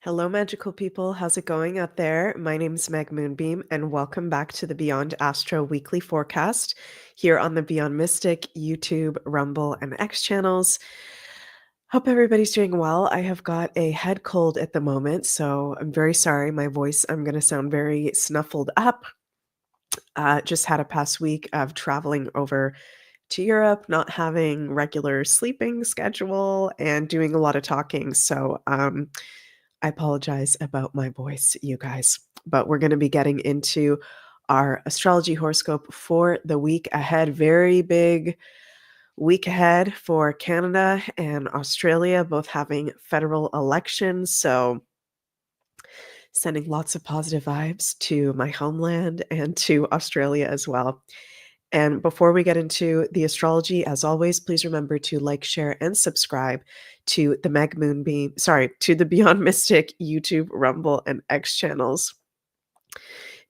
Hello, magical people. How's it going out there? My name is Meg Moonbeam, and welcome back to the Beyond Astro weekly forecast here on the Beyond Mystic YouTube, Rumble, and X channels. Hope everybody's doing well. I have got a head cold at the moment, so I'm very sorry. My voice, I'm going to sound very snuffled up. Just had a past week of traveling over to Europe, not having regular sleeping schedule, and doing a lot of talking. So, I apologize about my voice, you guys, but we're going to be getting into our astrology horoscope for the week ahead. Very big week ahead for Canada and Australia, both having federal elections. So, sending lots of positive vibes to my homeland and to Australia as well. And before we get into the astrology, as always, please remember to like, share, and subscribe to the to the Beyond Mystic YouTube, Rumble, and X channels.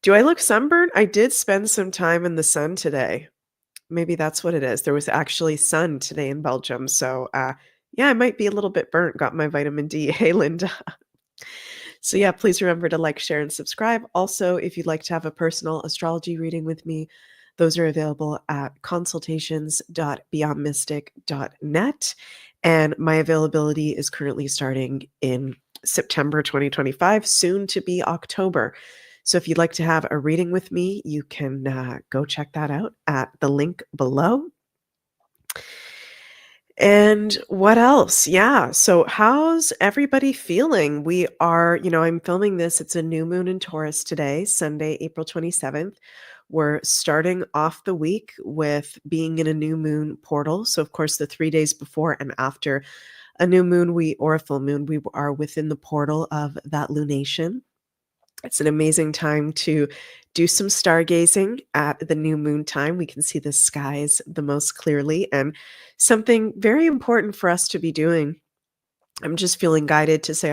Do I look sunburned? I did spend some time in the sun today. Maybe that's what it is. There was actually sun today in Belgium. So, yeah, I might be a little bit burnt. Got my vitamin D. Hey, Linda. So, yeah, please remember to like, share, and subscribe. Also, if you'd like to have a personal astrology reading with me, those are available at consultations.beyondmystic.net. And my availability is currently starting in September 2025, soon to be October. So if you'd like to have a reading with me, you can go check that out at the link below. And what else? Yeah. So how's everybody feeling? We are, I'm filming this. It's a new moon in Taurus today, Sunday, April 27th. We're starting off the week with being in a new moon portal. So, of course, the 3 days before and after a new moon, or a full moon, we are within the portal of that lunation. It's an amazing time to do some stargazing at the new moon time. We can see the skies the most clearly, and something very important for us to be doing. I'm just feeling guided to say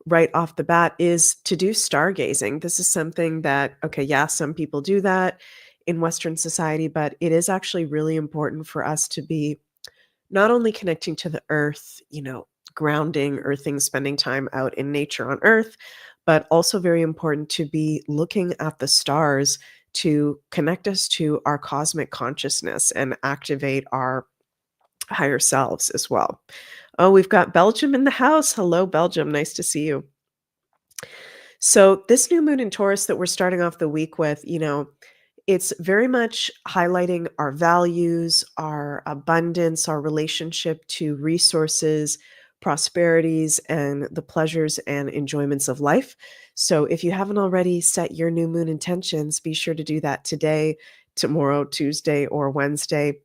right off the bat is to do stargazing. This is something that, okay, yeah, some people do that in Western society, but it is actually really important for us to be not only connecting to the earth, grounding, earthing, spending time out in nature on earth, but also very important to be looking at the stars to connect us to our cosmic consciousness and activate our higher selves as well. Oh, we've got Belgium in the house. Hello, Belgium. Nice to see you. So, this new moon in Taurus that we're starting off the week with, it's very much highlighting our values, our abundance, our relationship to resources, prosperities, and the pleasures and enjoyments of life. So, if you haven't already set your new moon intentions, be sure to do that today, tomorrow, Tuesday, or Wednesday.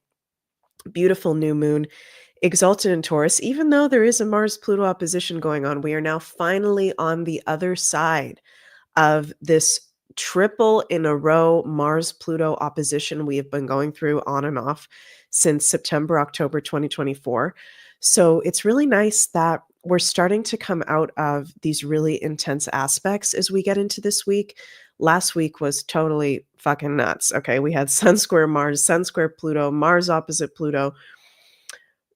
Beautiful new moon, exalted in Taurus. Even though there is a Mars Pluto opposition going on, we are now finally on the other side of this triple in a row Mars Pluto opposition we have been going through on and off since September, October 2024. So it's really nice that we're starting to come out of these really intense aspects as we get into this week. Last week was totally fucking nuts. Okay, we had Sun square Mars, Sun square Pluto, Mars opposite Pluto.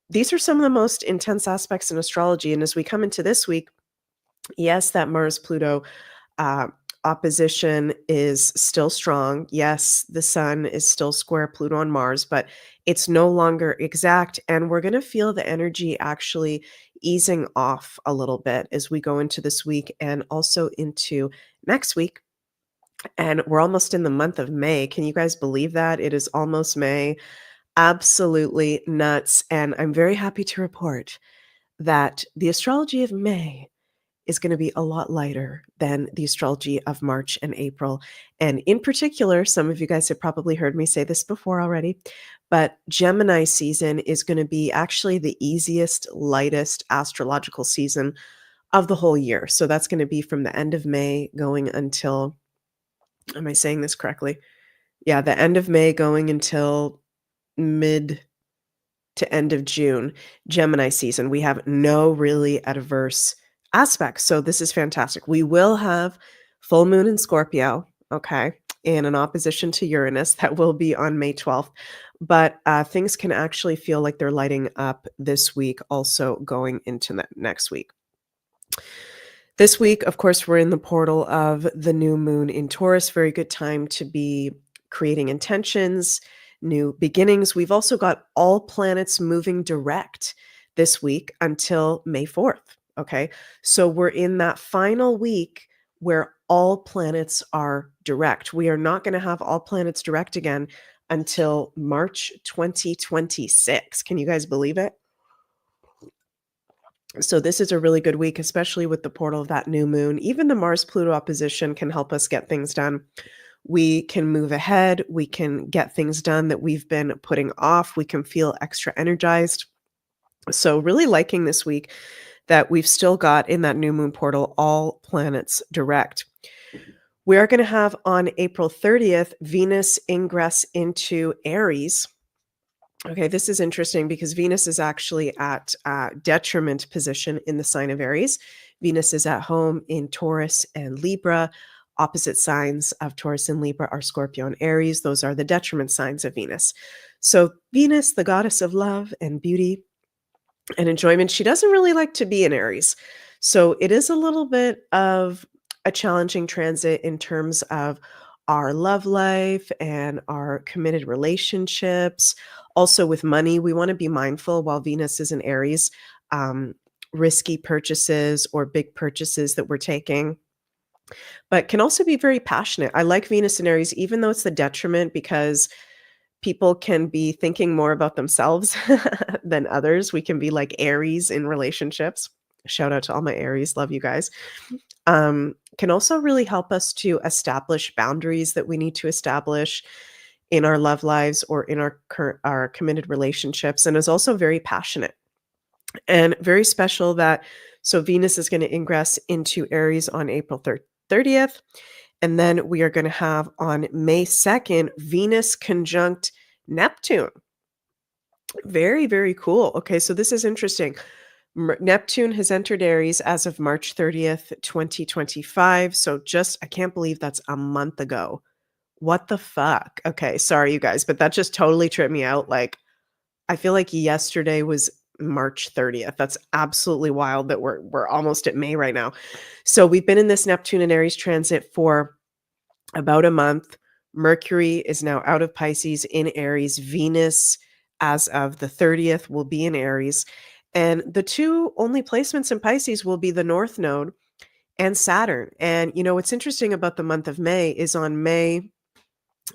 These are some of the most intense aspects in astrology. And as we come into this week, yes, that Mars Pluto opposition is still strong. Yes, the sun is still square Pluto and Mars, but it's no longer exact. And we're going to feel the energy actually easing off a little bit as we go into this week and also into next week. And we're almost in the month of May. Can you guys believe that? It is almost May. Absolutely nuts. And I'm very happy to report that the astrology of May is going to be a lot lighter than the astrology of March and April. And in particular, some of you guys have probably heard me say this before already, but Gemini season is going to be actually the easiest, lightest astrological season of the whole year. So that's going to be from the end of May going until, am I saying this correctly? Yeah, the end of May going until mid to end of June, Gemini season. We have no really adverse aspects. So this is fantastic. We will have full moon in Scorpio, okay, in an opposition to Uranus. That will be on May 12th. But things can actually feel like they're lighting up this week, also going into next week. This week, of course, we're in the portal of the new moon in Taurus. Very good time to be creating intentions, new beginnings. We've also got all planets moving direct this week until May 4th. Okay. So we're in that final week where all planets are direct. We are not going to have all planets direct again until March 2026. Can you guys believe it? So this is a really good week, especially with the portal of that new moon. Even the Mars Pluto opposition can help us get things done. We can move ahead. We can get things done that we've been putting off. We can feel extra energized. So, really liking this week that we've still got in that new moon portal all planets direct. We are going to have on April 30th Venus ingress into Aries. Okay, this is interesting because Venus is actually at detriment position in the sign of Aries. Venus is at home in Taurus and Libra. Opposite signs of Taurus and Libra are Scorpio and Aries. Those are the detriment signs of Venus. So, Venus, the goddess of love and beauty and enjoyment, she doesn't really like to be in Aries. So, it is a little bit of a challenging transit in terms of our love life and our committed relationships. Also, with money, we want to be mindful while Venus is in Aries, um, risky purchases or big purchases that we're taking, but can also be very passionate. I like Venus in Aries, even though it's the detriment, because people can be thinking more about themselves than others. We can be like Aries in relationships. Shout out to all my Aries. Love you guys. Can also really help us to establish boundaries that we need to establish in our love lives or in our committed relationships, and is also very passionate and very special. That so Venus is going to ingress into Aries on April 30th, and then we are going to have on May 2nd Venus conjunct Neptune. Very, very cool. Okay, so this is interesting. Neptune has entered Aries as of March 30th, 2025. So I can't believe that's a month ago. What the fuck? Okay, sorry, you guys, but that just totally tripped me out. Like, I feel like yesterday was March 30th. That's absolutely wild that we're almost at May right now. So we've been in this Neptune and Aries transit for about a month. Mercury is now out of Pisces in Aries. Venus, as of the 30th, will be in Aries. And the two only placements in Pisces will be the North Node and Saturn. And, what's interesting about the month of May is on May,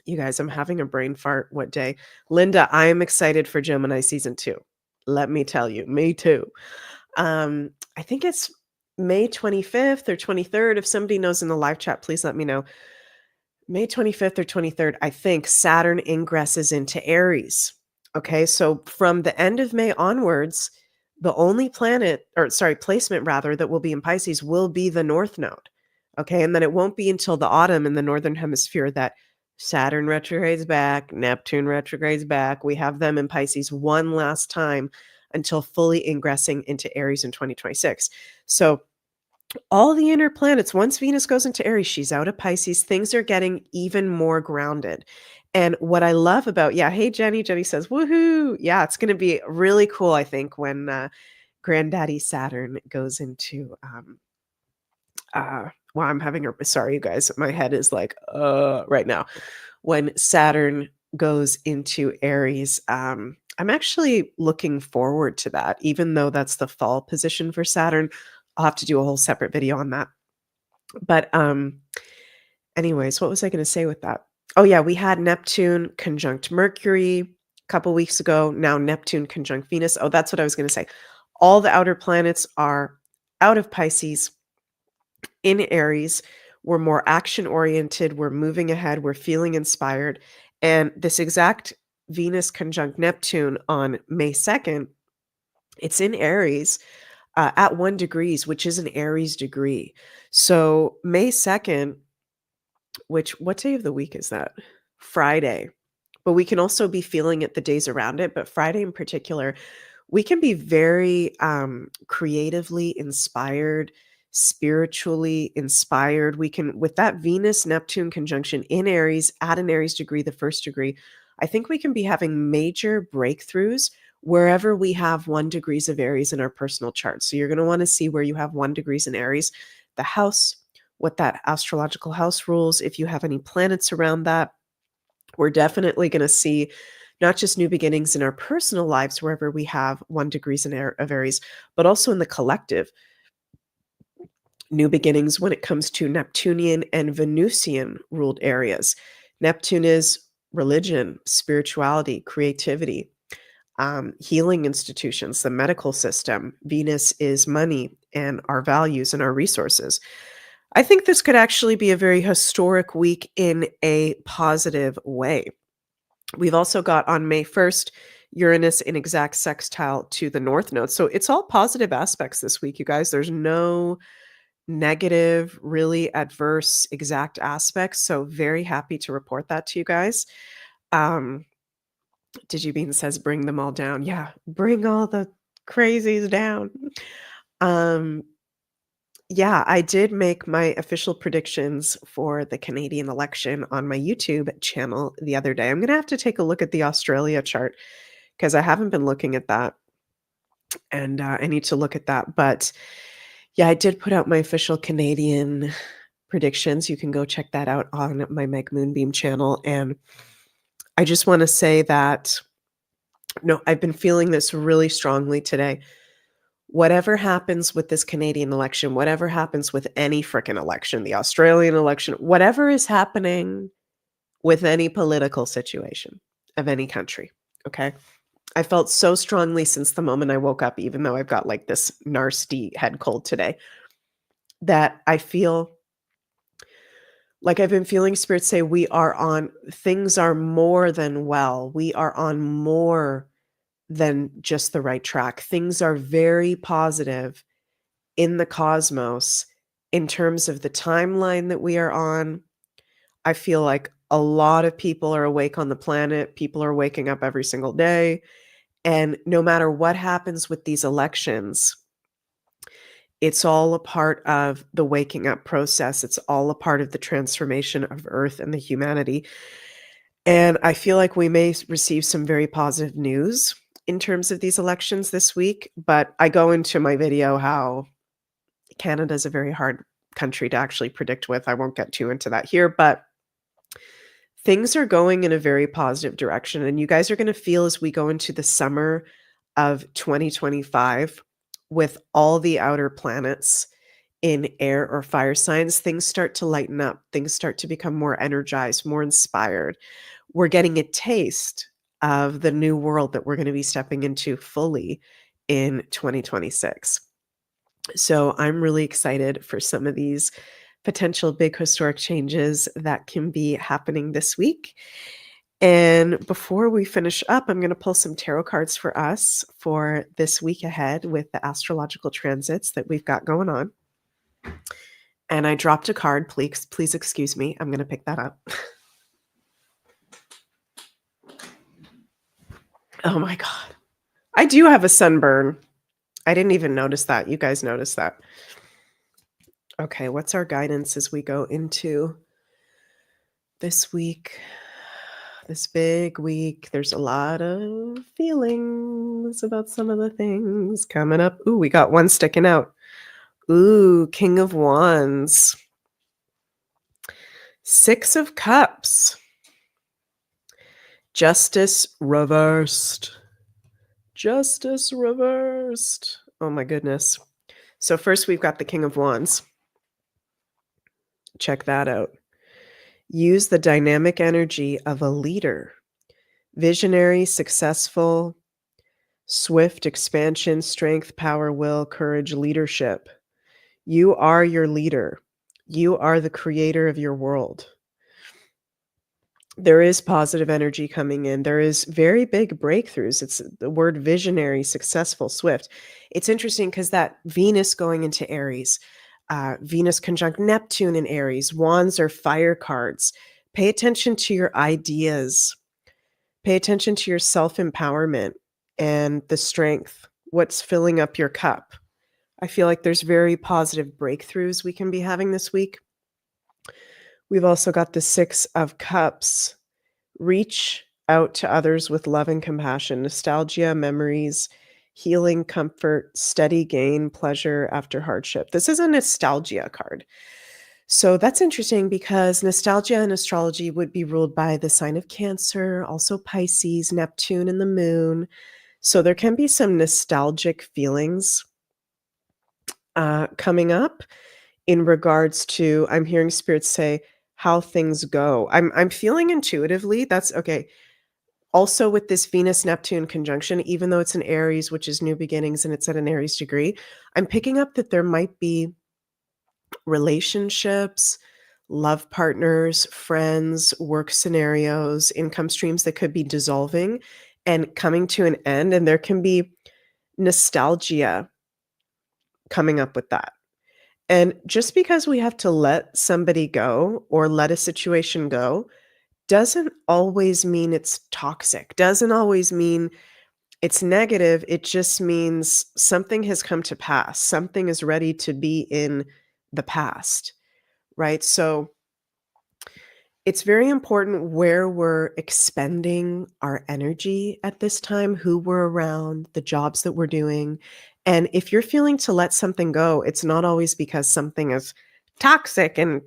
you guys, I'm having a brain fart. What day? Linda, I am excited for Gemini season 2. Let me tell you, me too. I think it's May 25th or 23rd. If somebody knows in the live chat, please let me know. May 25th or 23rd, I think Saturn ingresses into Aries. Okay, so from the end of May onwards, the only placement rather, that will be in Pisces will be the North Node. Okay, and then it won't be until the autumn in the Northern Hemisphere that Saturn retrogrades back, Neptune retrogrades back. We have them in Pisces one last time until fully ingressing into Aries in 2026. So all the inner planets, once Venus goes into Aries, she's out of Pisces, things are getting even more grounded. And what I love about, yeah, hey, Jenny says, woohoo. Yeah, it's going to be really cool, I think, when Granddaddy Saturn goes into, well, I'm having sorry, you guys, my head is like, right now. When Saturn goes into Aries, I'm actually looking forward to that, even though that's the fall position for Saturn. I'll have to do a whole separate video on that. But anyways, what was I going to say with that? Oh yeah, we had Neptune conjunct Mercury a couple weeks ago. Now Neptune conjunct Venus. Oh, that's what I was going to say. All the outer planets are out of Pisces in Aries. We're more action oriented. We're moving ahead. We're feeling inspired. And this exact Venus conjunct Neptune on May 2nd, it's in Aries at 1 degrees, which is an Aries degree. So May 2nd, what day of the week is that? Friday. But we can also be feeling it the days around it. But Friday in particular, we can be very creatively inspired, spiritually inspired. We can, with that Venus Neptune conjunction in Aries at an Aries degree, the first degree, I think we can be having major breakthroughs wherever we have 1 degrees of Aries in our personal chart. So you're going to want to see where you have 1 degrees in Aries. the house, what that astrological house rules, if you have any planets around that. We're definitely going to see not just new beginnings in our personal lives, wherever we have 1 degrees of Aries, but also in the collective. New beginnings when it comes to Neptunian and Venusian ruled areas. Neptune is religion, spirituality, creativity, healing institutions, the medical system. Venus is money and our values and our resources. I think this could actually be a very historic week in a positive way. We've also got on May 1st, Uranus in exact sextile to the North Node. So it's all positive aspects this week, you guys. There's no negative, really adverse exact aspects. So very happy to report that to you guys. Um, Digibean says, bring them all down. Yeah, bring all the crazies down. Um, yeah, I did make my official predictions for the Canadian election on my YouTube channel the other day. I'm going to have to take a look at the Australia chart because I haven't been looking at that, and I need to look at that. But yeah, I did put out my official Canadian predictions. You can go check that out on my MEG Moonbeam channel. And I just want to say that, no, I've been feeling this really strongly today. Whatever happens with this Canadian election, whatever happens with any frickin' election, the Australian election, whatever is happening with any political situation of any country, okay? I felt so strongly since the moment I woke up, even though I've got like this nasty head cold today, that I feel like I've been feeling spirit say things are more than well. We are on more than just the right track. Things are very positive in the cosmos in terms of the timeline that we are on. I feel like a lot of people are awake on the planet. People are waking up every single day. And no matter what happens with these elections, it's all a part of the waking up process. It's all a part of the transformation of Earth and the humanity. And I feel like we may receive some very positive news in terms of these elections this week. But I go into my video how Canada is a very hard country to actually predict with. I won't get too into that here, but things are going in a very positive direction. And you guys are going to feel as we go into the summer of 2025 with all the outer planets in air or fire signs, things start to lighten up. Things start to become more energized, more inspired. We're getting a taste of the new world that we're going to be stepping into fully in 2026. So I'm really excited for some of these potential big historic changes that can be happening this week. And before we finish up, I'm going to pull some tarot cards for us for this week ahead with the astrological transits that we've got going on. And I dropped a card. Please excuse me. I'm going to pick that up. Oh my God. I do have a sunburn. I didn't even notice that. You guys noticed that. Okay, what's our guidance as we go into this week? This big week. There's a lot of feelings about some of the things coming up. Ooh, we got one sticking out. Ooh, King of Wands. 6 of Cups. Justice reversed. Justice reversed. Oh my goodness. So first we've got the King of Wands. Check that out. Use the dynamic energy of a leader. Visionary, successful, swift expansion, strength, power, will, courage, leadership. You are your leader. You are the creator of your world. There is positive energy coming in. There is very big breakthroughs. It's the word visionary, successful, swift. It's interesting because that Venus going into Aries, Venus conjunct Neptune in Aries, wands are fire cards. Pay attention to your ideas. Pay attention to your self-empowerment and the strength, what's filling up your cup. I feel like there's very positive breakthroughs we can be having this week. We've also got the 6 of Cups. Reach out to others with love and compassion, nostalgia, memories, healing, comfort, steady gain, pleasure after hardship. This is a nostalgia card. So that's interesting because nostalgia in astrology would be ruled by the sign of Cancer, also Pisces, Neptune, and the moon. So there can be some nostalgic feelings coming up in regards to, I'm hearing spirits say, how things go. I'm feeling intuitively that's okay. Also with this Venus Neptune conjunction, even though it's in Aries, which is new beginnings and it's at an Aries degree, I'm picking up that there might be relationships, love partners, friends, work scenarios, income streams that could be dissolving and coming to an end. And there can be nostalgia coming up with that. And just because we have to let somebody go or let a situation go doesn't always mean it's toxic, doesn't always mean it's negative. It just means something has come to pass. Something is ready to be in the past, right? So it's very important where we're expending our energy at this time, who we're around, the jobs that we're doing. And if you're feeling to let something go, it's not always because something is toxic and,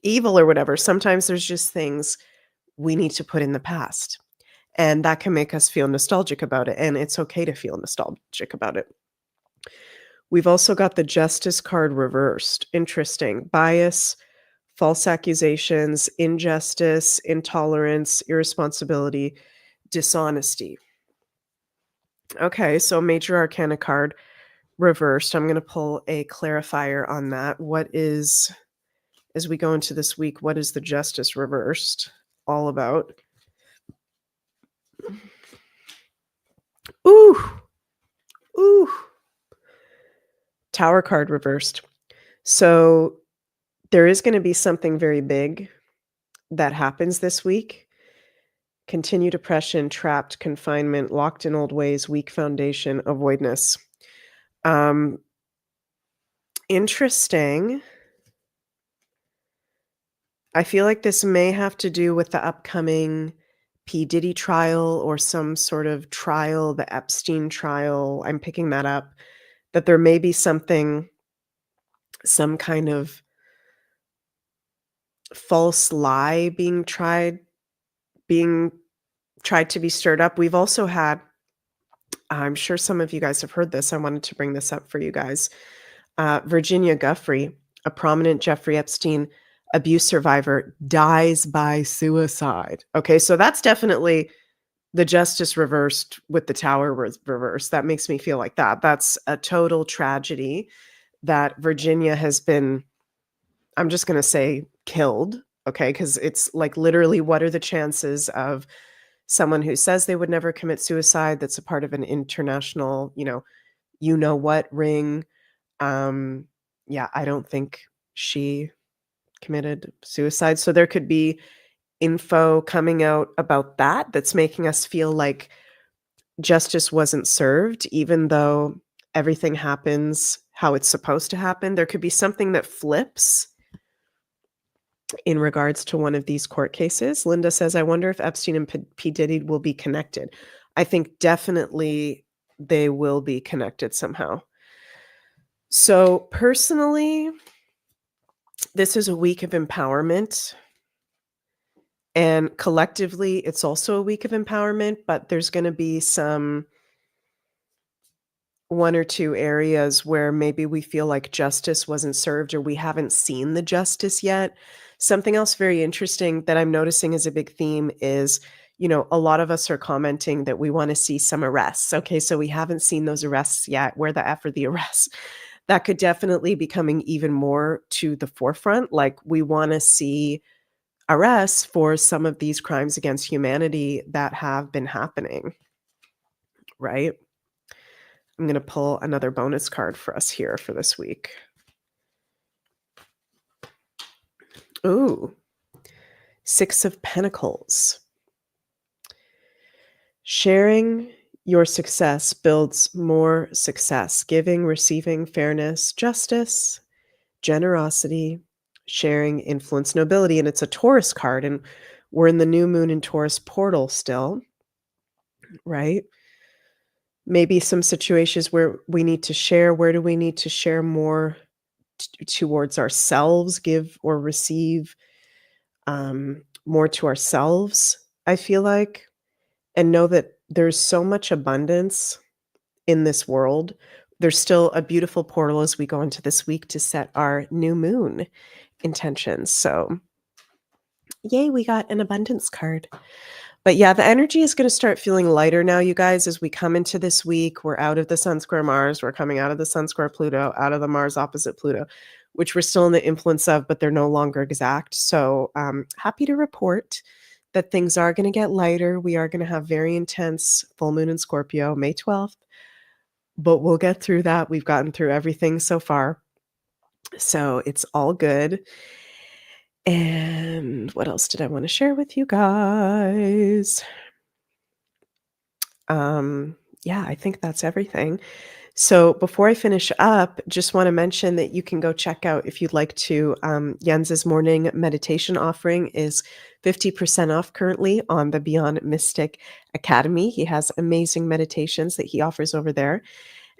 evil or whatever. Sometimes there's just things we need to put in the past. And that can make us feel nostalgic about it. And it's okay to feel nostalgic about it. We've also got the Justice card reversed. Interesting. Bias, false accusations, injustice, intolerance, irresponsibility, dishonesty. Okay, so major arcana card reversed. I'm going to pull a clarifier on that. What is, as we go into this week, what is the Justice reversed all about? Ooh, ooh. Tower card reversed. So there is going to be something very big that happens this week. Continued oppression, trapped, confinement, locked in old ways, weak foundation, avoidance. Interesting. I feel like this may have to do with the upcoming P. Diddy trial or some sort of trial, the Epstein trial. I'm picking that up, that there may be something, some kind of false lie being tried to be stirred up. We've also had, I'm sure some of you guys have heard this. I wanted to bring this up for you guys. Virginia Giuffre, a prominent Jeffrey Epstein abuse survivor, dies by suicide. Okay, so that's definitely the justice reversed with the tower reversed. That makes me feel like that. That's a total tragedy that Virginia has been, I'm just going to say, killed. Okay, because it's like literally, what are the chances of someone who says they would never commit suicide, that's a part of an international, what ring. Yeah, I don't think she committed suicide. So there could be info coming out about that that's making us feel like justice wasn't served, even though everything happens how it's supposed to happen. There could be something that flips in regards to one of these court cases. Linda says, I wonder if Epstein and P. Diddy will be connected. I think definitely they will be connected somehow. So personally, this is a week of empowerment. And collectively, it's also a week of empowerment, but there's going to be one or two areas where maybe we feel like justice wasn't served or we haven't seen the justice yet. Something else very interesting that I'm noticing as a big theme is, a lot of us are commenting that we want to see some arrests. Okay, so we haven't seen those arrests yet. Where the F are the arrests? That could definitely be coming even more to the forefront. Like, we want to see arrests for some of these crimes against humanity that have been happening, right? I'm going to pull another bonus card for us here for this week. Ooh, Six of Pentacles. Sharing your success builds more success. Giving, receiving, fairness, justice, generosity, sharing, influence, nobility. And it's a Taurus card. And we're in the new moon in Taurus portal still, right? Maybe some situations where we need to share. Where do we need to share more towards ourselves, give or receive more to ourselves, I feel like, and know that there's so much abundance in this world. There's still a beautiful portal as we go into this week to set our new moon intentions. So, yay, we got an abundance card. But yeah, the energy is going to start feeling lighter now, you guys, as we come into this week. We're out of the Sun square Mars. We're coming out of the Sun square Pluto, out of the Mars opposite Pluto, which we're still in the influence of, but they're no longer exact. So happy to report that things are going to get lighter. We are going to have very intense full moon in Scorpio, May 12th, but we'll get through that. We've gotten through everything so far. So it's all good. And what else did I want to share with you guys? Yeah, I think that's everything. So before I finish up, just want to mention that you can go check out if you'd like to. Jens's morning meditation offering is 50% off currently on the Beyond Mystic Academy. He has amazing meditations that he offers over there.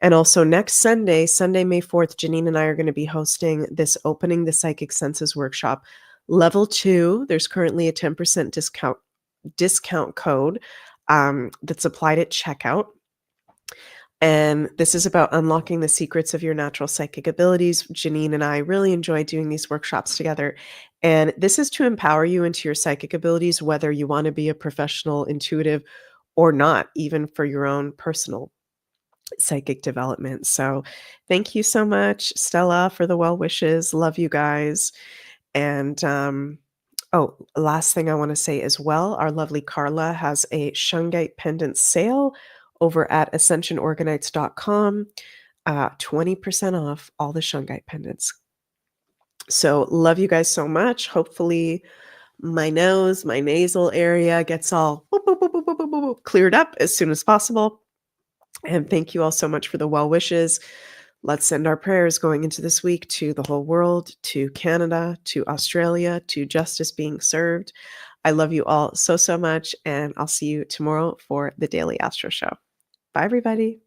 And also next Sunday, Sunday, May 4th, Janine and I are going to be hosting this Opening the Psychic Senses workshop. Level 2, there's currently a 10% discount code that's applied at checkout. And this is about unlocking the secrets of your natural psychic abilities. Janine and I really enjoy doing these workshops together. And this is to empower you into your psychic abilities, whether you want to be a professional intuitive or not, even for your own personal psychic development. So thank you so much, Stella, for the well wishes. Love you guys. And oh, last thing I want to say as well, our lovely Carla has a Shungite pendant sale over at ascensionorganites.com, 20% off all the Shungite pendants. So love you guys so much. Hopefully my nose, my nasal area gets all boop, boop, boop, boop, boop, boop, boop, cleared up as soon as possible. And thank you all so much for the well wishes. Let's send our prayers going into this week to the whole world, to Canada, to Australia, to justice being served. I love you all so, so much, and I'll see you tomorrow for the Daily Astro Show. Bye, everybody.